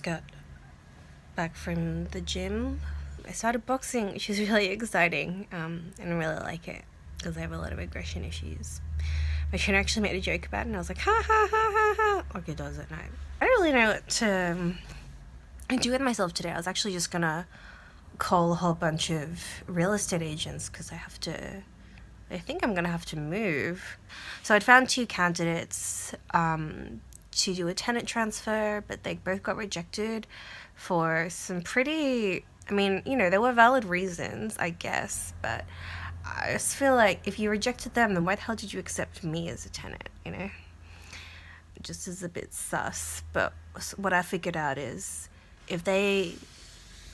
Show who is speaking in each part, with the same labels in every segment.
Speaker 1: got back from the gym. I started boxing, which is really exciting, and I really like it because I have a lot of aggression issues. My trainer actually made a joke about it, and I was like, ha ha ha ha ha, like it does at night. I don't really know what to do with myself today. I was actually just gonna call a whole bunch of real estate agents because I think I'm gonna have to move. So I'd found 2 candidates to do a tenant transfer, but they both got rejected for some pretty, I mean, you know, there were valid reasons, I guess, but I just feel like if you rejected them, then why the hell did you accept me as a tenant, you know? It just is a bit sus. But what I figured out is if they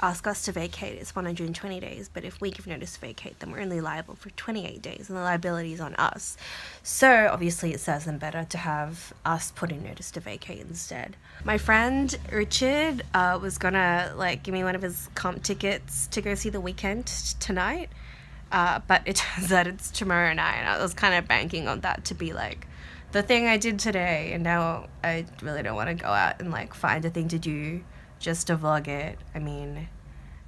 Speaker 1: ask us to vacate, it's 120 days, but if we give notice to vacate, then we're only liable for 28 days, and the liability is on us. So obviously it serves them better to have us put in notice to vacate instead. My friend Richard was gonna give me one of his comp tickets to go see The Weeknd tonight, but it turns out it's tomorrow night, and I was kind of banking on that to be like the thing I did today, and now I really don't want to go out and find a thing to do just to vlog it. I mean,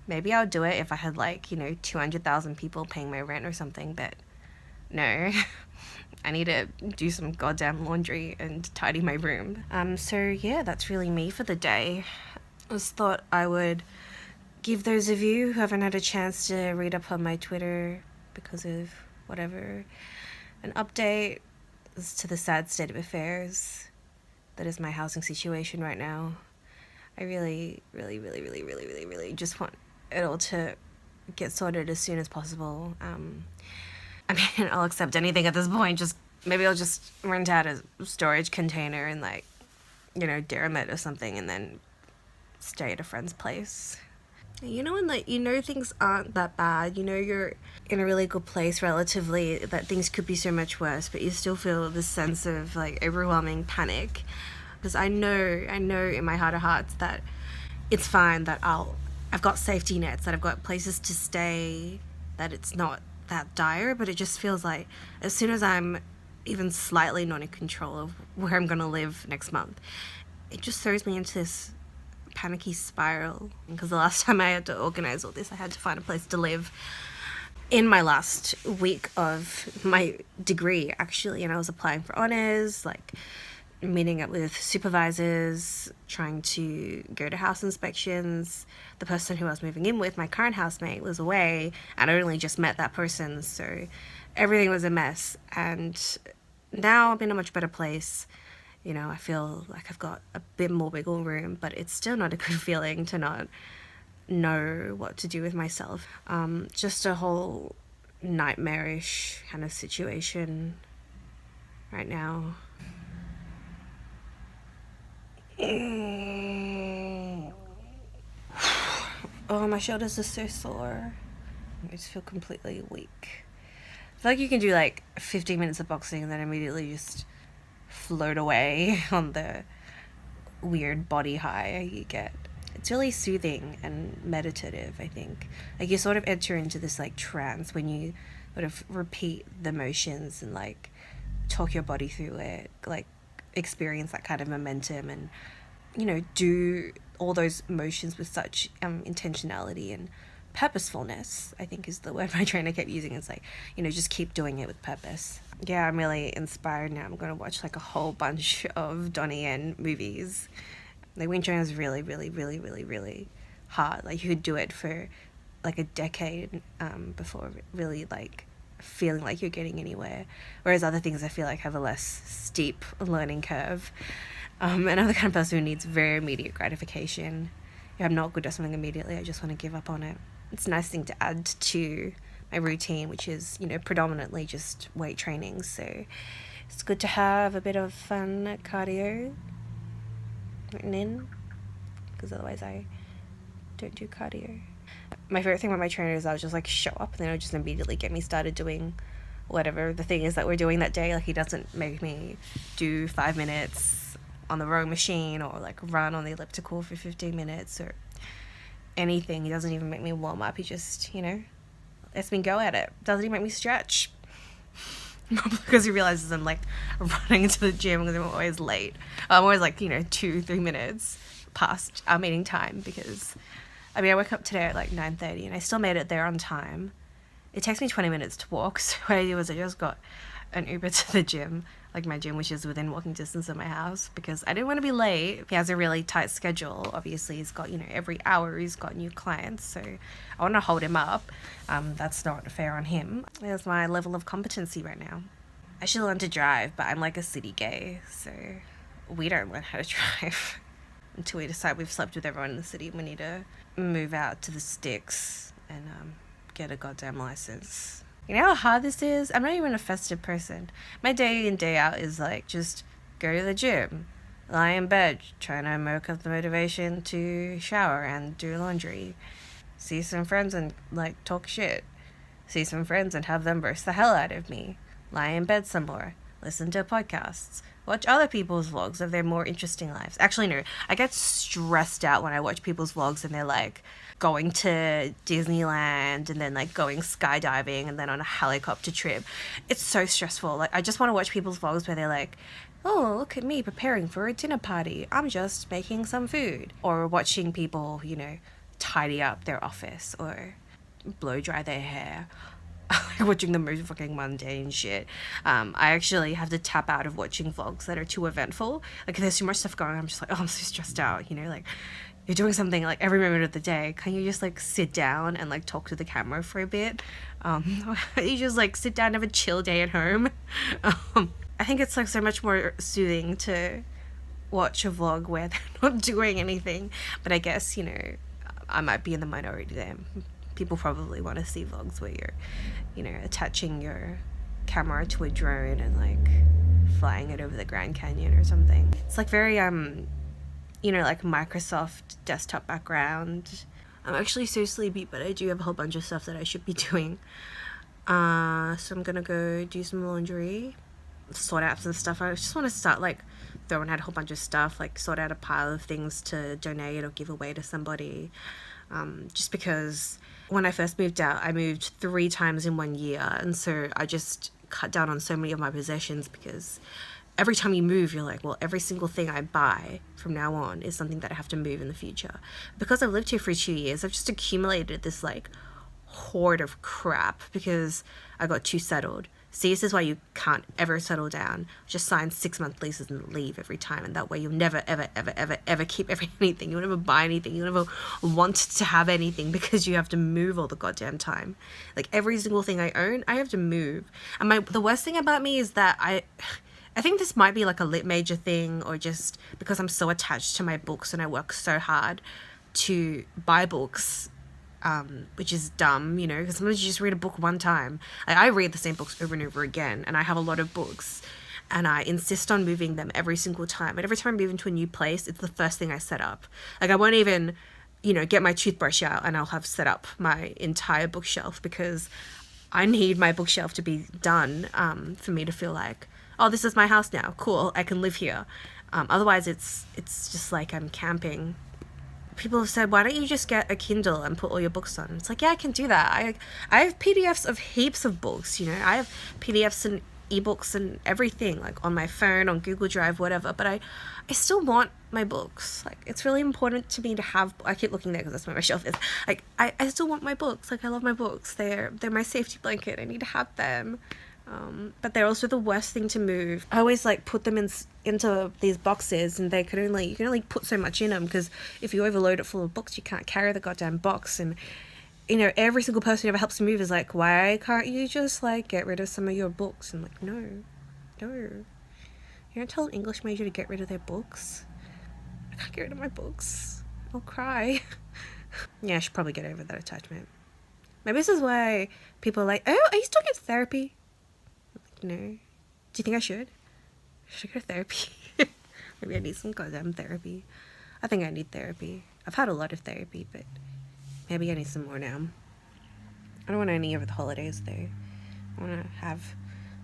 Speaker 1: maybe I'll do it if I had 200,000 people paying my rent or something, but no. I need to do some goddamn laundry and tidy my room. So yeah, that's really me for the day. I just thought I would give those of you who haven't had a chance to read up on my Twitter because of whatever an update as to the sad state of affairs that is my housing situation right now. I really just want it all to get sorted as soon as possible. I mean, I'll accept anything at this point. Maybe I'll just rent out a storage container and Derrimit or something, and then stay at a friend's place. You know when things aren't that bad, you're in a really good place relatively, that things could be so much worse, but you still feel this sense of overwhelming panic. Because I know in my heart of hearts that it's fine, that I've got safety nets, that I've got places to stay, that it's not that dire, but it just feels like as soon as I'm even slightly not in control of where I'm gonna live next month, it just throws me into this panicky spiral. Because the last time I had to organize all this, I had to find a place to live in my last week of my degree, actually, and I was applying for honours, meeting up with supervisors, trying to go to house inspections. The person who I was moving in with, my current housemate, was away, and I only just met that person, so everything was a mess. And now I'm in a much better place. I feel like I've got a bit more wiggle room, but it's still not a good feeling to not know what to do with myself. Just a whole nightmarish kind of situation right now. Oh, my shoulders are so sore. I just feel completely weak. I feel like you can do 15 minutes of boxing and then immediately just float away on the weird body high you get. It's really soothing and meditative, I think. You sort of enter into this trance when you sort of repeat the motions and talk your body through it, experience that kind of momentum, and do all those motions with such intentionality and purposefulness, I think is the word my trainer kept using. It's just keep doing it with purpose. Yeah, I'm really inspired now. I'm gonna watch a whole bunch of Donnie Yen movies. Wind training is really hard. You could do it for a decade before really feeling like you're getting anywhere, whereas other things I feel have a less steep learning curve. And I'm the kind of person who needs very immediate gratification. If I'm not good at something immediately, I just want to give up on it. It's a nice thing to add to my routine, which is predominantly just weight training, so it's good to have a bit of fun cardio written in, because otherwise I don't do cardio. My favorite thing about my trainer is I'll just show up, and then it'll just immediately get me started doing whatever the thing is that we're doing that day. He doesn't make me do 5 minutes on the rowing machine or run on the elliptical for 15 minutes or anything. He doesn't even make me warm up. He just lets me go at it. Doesn't even make me stretch. Because he realizes I'm running into the gym because I'm always late. I'm always 2-3 minutes past our meeting time, because I mean, I woke up today at like 9:30 and I still made it there on time. It takes me 20 minutes to walk, so what I did was I just got an Uber to the gym, like my gym, which is within walking distance of my house, because I didn't want to be late. He has a really tight schedule. Obviously, he's got, you know, every hour he's got new clients, so I want to hold him up. That's not fair on him. There's my level of competency right now. I should learn to drive, but I'm like a city gay, so we don't learn how to drive until we decide we've slept with everyone in the city. We need to move out to the sticks and get a goddamn license. You know how hard this is? I'm not even a festive person. My day in, day out is like just go to the gym, lie in bed, trying to work up the motivation to shower and do laundry, see some friends and like talk shit, see some friends and have them roast the hell out of me, lie in bed some more, listen to podcasts, watch other people's vlogs of their more interesting lives. Actually, no, I get stressed out when I watch people's vlogs and they're like going to Disneyland and then like going skydiving and then on a helicopter trip. It's so stressful. Like, I just want to watch people's vlogs where they're like, oh, look at me preparing for a dinner party. I'm just making some food. Or watching people, you know, tidy up their office or blow dry their hair. Watching the most fucking mundane shit. I actually have to tap out of watching vlogs that are too eventful. Like, if there's too much stuff going on, I'm just like, oh, I'm so stressed out, you know, like, you're doing something like every moment of the day. Can you just like sit down and like talk to the camera for a bit? You just like sit down and have a chill day at home. I think it's like so much more soothing to watch a vlog where they're not doing anything. But I guess, you know, I might be in the minority there. People probably want to see vlogs where you're, you know, attaching your camera to a drone and like flying it over the Grand Canyon or something. It's like very you know, like Microsoft desktop background. I'm actually so sleepy, but I do have a whole bunch of stuff that I should be doing. So I'm gonna go do some laundry, sort out some stuff. I just want to start like throwing out a whole bunch of stuff, like sort out a pile of things to donate or give away to somebody. Just because when I first moved out, I moved 3 times in 1 year, and so I just cut down on so many of my possessions, because every time you move, you're like, well, every single thing I buy from now on is something that I have to move in the future. Because I've lived here for 2 years, I've just accumulated this like hoard of crap because I got too settled. See, this is why you can't ever settle down. Just sign 6-month leases and leave every time, and that way you'll never, ever, ever, ever, ever keep anything. You'll never buy anything. You'll never want to have anything because you have to move all the goddamn time. Like, every single thing I own, I have to move. And the worst thing about me is that I think this might be like a lit major thing, or just because I'm so attached to my books and I work so hard to buy books, which is dumb, you know, because sometimes you just read a book one time. Like, I read the same books over and over again, and I have a lot of books, and I insist on moving them every single time. And every time I move into a new place, it's the first thing I set up. Like, I won't even, you know, get my toothbrush out and I'll have set up my entire bookshelf, because I need my bookshelf to be done for me to feel like, oh, this is my house now. Cool, I can live here. Otherwise, it's just like I'm camping. People have said, why don't you just get a Kindle and put all your books on? It's like, yeah, I can do that. I have PDFs of heaps of books, you know. I have PDFs and ebooks and everything, like on my phone, on Google Drive, whatever. But I still want my books. Like, it's really important to me to have. I keep looking there because that's where my shelf is. Like, I still want my books. Like, I love my books. They're my safety blanket. I need to have them. But they're also the worst thing to move. I always like put them into these boxes, and you can only put so much in them, because if you overload it full of books, you can't carry the goddamn box. And, you know, every single person who ever helps me move is like, why can't you just like get rid of some of your books? And I'm like, no, you don't tell an English major to get rid of their books. I can't get rid of my books. I'll cry. Yeah, I should probably get over that attachment. Maybe this is why people are like, oh, are you still getting therapy? No. Do you think I should? Should I go to therapy? Maybe I need some goddamn therapy. I think I need therapy. I've had a lot of therapy, but maybe I need some more now. I don't want any over the holidays, though. I want to have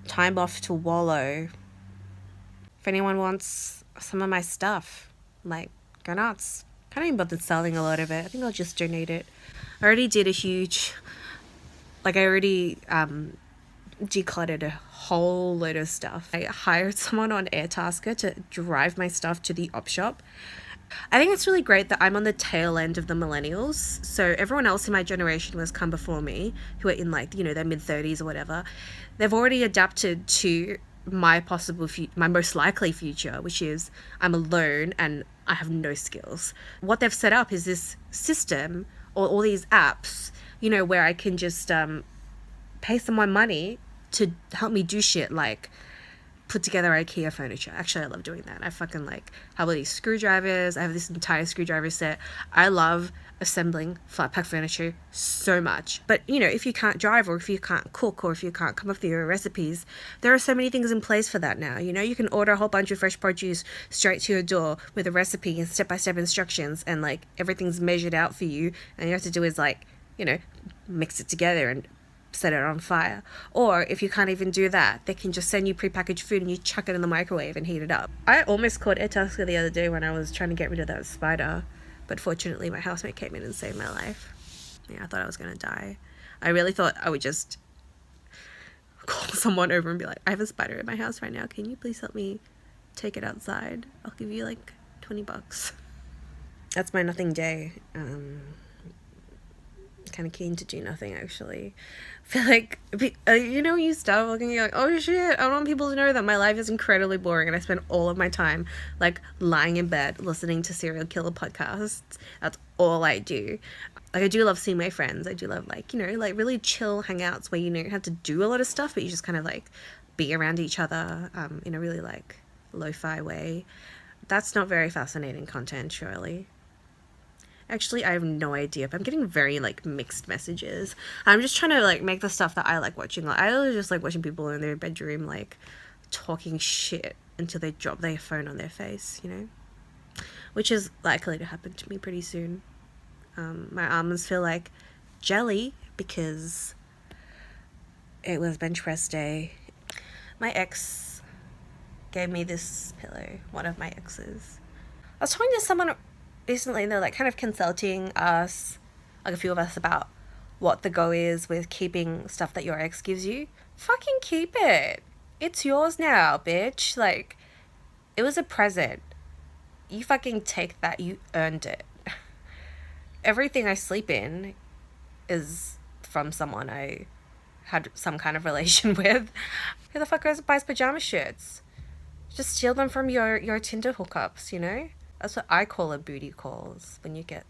Speaker 1: time off to wallow. If anyone wants some of my stuff, like, go nuts. Can't even bother selling a lot of it. I think I'll just donate it. I already did a huge... Like, I already... decluttered a whole load of stuff. I hired someone on Airtasker to drive my stuff to the op shop, I think it's really great that I'm on the tail end of the millennials. So everyone else in my generation was come before me, who are in like, you know, their mid-30s or whatever. They've already adapted to my my most likely future, which is I'm alone and I have no skills. What they've set up is this system or all these apps, you know, where I can just pay someone money to help me do shit like put together IKEA furniture. Actually, I love doing that. I fucking like have all these screwdrivers. I have this entire screwdriver set. I love assembling flat pack furniture so much. But, you know, if you can't drive or if you can't cook or if you can't come up with your recipes, there are so many things in place for that now. You know, you can order a whole bunch of fresh produce straight to your door with a recipe and step-by-step instructions, and like everything's measured out for you, and you have to do is like, you know, mix it together and set it on fire. Or if you can't even do that, they can just send you prepackaged food and you chuck it in the microwave and heat it up. I almost caught Airtasker the other day when I was trying to get rid of that spider, but fortunately my housemate came in and saved my life. Yeah, I thought I was gonna die. I really thought I would just call someone over and be like, I have a spider in my house right now, can you please help me take it outside? I'll give you like $20. That's my nothing day. Kind of keen to do nothing, actually. I feel like, you know, you start looking, you're like, oh shit, I don't want people to know that my life is incredibly boring and I spend all of my time like lying in bed listening to serial killer podcasts. That's all I do. Like, I do love seeing my friends. I do love, like, you know, like really chill hangouts where you don't have to do a lot of stuff, but you just kind of like be around each other in a really like lo-fi way. That's not very fascinating content, surely. Actually, I have no idea, but I'm getting very like mixed messages. I'm just trying to like make the stuff that I like watching. Like, I really just like watching people in their bedroom like talking shit until they drop their phone on their face, you know, which is likely to happen to me pretty soon. My arms feel like jelly because it was bench press day. My ex gave me this pillow, one of my exes. I was talking to someone recently and they're like kind of consulting us, like a few of us, about what the go is with keeping stuff that your ex gives you. Fucking keep it. It's yours now, bitch. Like, it was a present. You fucking take that. You earned it. Everything I sleep in is from someone I had some kind of relation with. Who the fuck buys pajama shirts? Just steal them from your Tinder hookups, you know? That's what I call a booty calls, when you get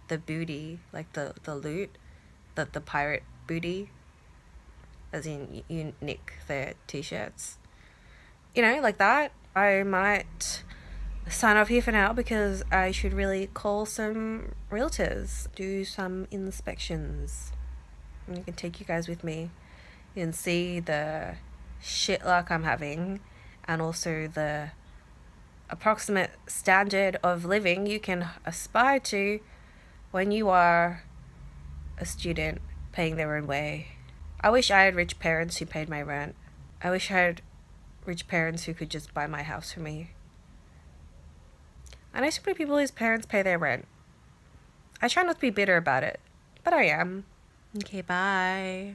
Speaker 1: the booty, like the loot, the pirate booty, as in you nick their t-shirts. You know, like that. I might sign off here for now because I should really call some realtors, do some inspections. And I can take you guys with me and see the shit luck I'm having, and also the approximate standard of living you can aspire to when you are a student paying their own way. I wish I had rich parents who paid my rent. I wish I had rich parents who could just buy my house for me. I know so many people whose parents pay their rent. I try not to be bitter about it, but I am. Okay, bye.